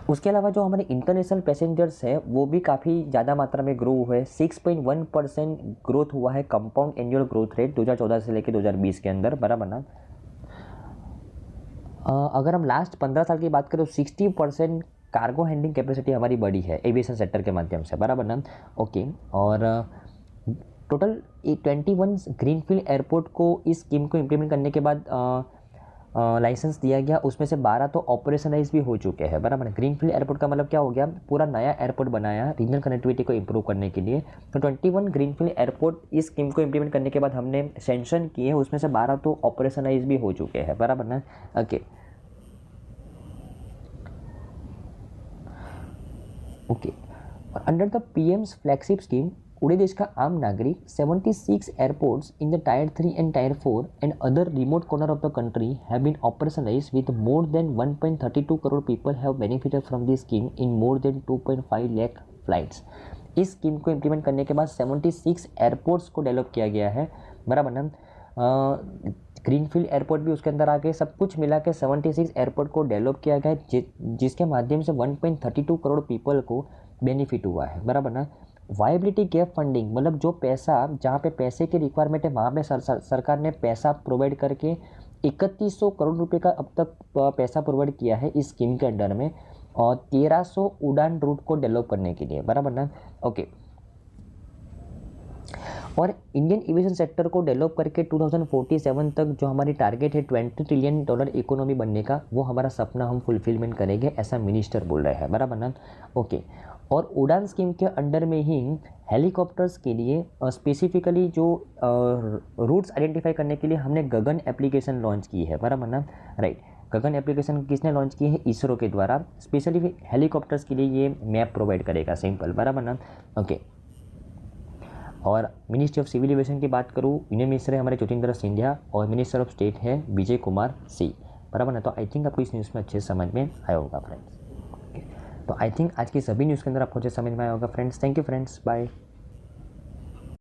उसके अलावा जो हमारे इंटरनेशनल पैसेंजर्स है वो भी काफ़ी ज़्यादा मात्रा में ग्रो हुए, 6.1% ग्रोथ हुआ है कंपाउंड एनुअल ग्रोथ रेट 2014 से लेकर 2020 के अंदर बराबर ना। अगर हम लास्ट 15 साल की बात करें तो 60% कार्गो हैंडलिंग कैपेसिटी हमारी बढ़ी है एविएशन सेक्टर के माध्यम से बराबर ना, ओके। और टोटल 21 ग्रीनफील्ड एयरपोर्ट को इस स्कीम को इम्प्लीमेंट करने के बाद लाइसेंस दिया गया, उसमें से 12 तो ऑपरेशनाइज भी हो चुके हैं बराबर। ग्रीनफील्ड एयरपोर्ट का मतलब क्या हो गया, पूरा नया एयरपोर्ट बनाया रीजनल कनेक्टिविटी को इंप्रूव करने के लिए। तो 21 ग्रीनफील्ड एयरपोर्ट इस स्कीम को इम्प्लीमेंट करने के बाद हमने सेंशन किए, उसमें से 12 तो ऑपरेशनाइज भी हो चुके हैं बराबर ना, okay okay. Under the PM's flagship scheme Ude Desh ka Aam Nagrik 76 airports in the tier 3 and tier 4 and other remote corner of the country have been operationalised with more than 1.32 crore people have benefited from this scheme in more than 2.5 lakh flights. इस स्कीम को implement करने के बाद 76 airports को develop किया गया है बराबर ना। ग्रीनफील्ड एयरपोर्ट भी उसके अंदर आ गए, सब कुछ मिला के 76 एयरपोर्ट को डेवलप किया गया जिसके माध्यम से 1.32 करोड़ पीपल को बेनिफिट हुआ है बराबर ना। वायबिलिटी गैप फंडिंग मतलब जो पैसा जहाँ पे पैसे की रिक्वायरमेंट है वहाँ पे सरकार ने पैसा प्रोवाइड करके 3100 करोड़ रुपए का अब तक पैसा प्रोवाइड किया है इस स्कीम के अंडर में, और 1300 उड़ान रूट को डेवलप करने के लिए बराबर ना, ओके। और इंडियन एविएशन सेक्टर को डेवलप करके 2047 तक जो हमारी टारगेट है $20 ट्रिलियन इकोनॉमी बनने का, वो हमारा सपना हम फुलफिलमेंट करेंगे, ऐसा मिनिस्टर बोल रहे हैं, बराबर ना। ओके। और उड़ान स्कीम के अंडर में ही हेलीकॉप्टर्स के लिए स्पेसिफिकली जो रूट्स आइडेंटिफाई करने के लिए हमने गगन एप्लीकेशन लॉन्च की है, बराबर ना, राइट। गगन एप्लीकेशन किसने लॉन्च की है? इसरो के द्वारा। स्पेशली हेलीकॉप्टर्स के लिए ये मैप प्रोवाइड करेगा, सिंपल, बराबर ना। ओके। और मिनिस्ट्री ऑफ सिविल एविएशन की बात करूँ, यूनियन मिनिस्टर है हमारे ज्योतिन्द्र सिंधिया और मिनिस्टर ऑफ स्टेट है विजय कुमार सी, बराबर ना। तो आई थिंक आपको इस न्यूज़ में अच्छे से समझ में आया होगा फ्रेंड्स। तो आई थिंक आज की सभी न्यूज़ के अंदर आपको अच्छे समझ में आया होगा friends. Thank you friends, bye.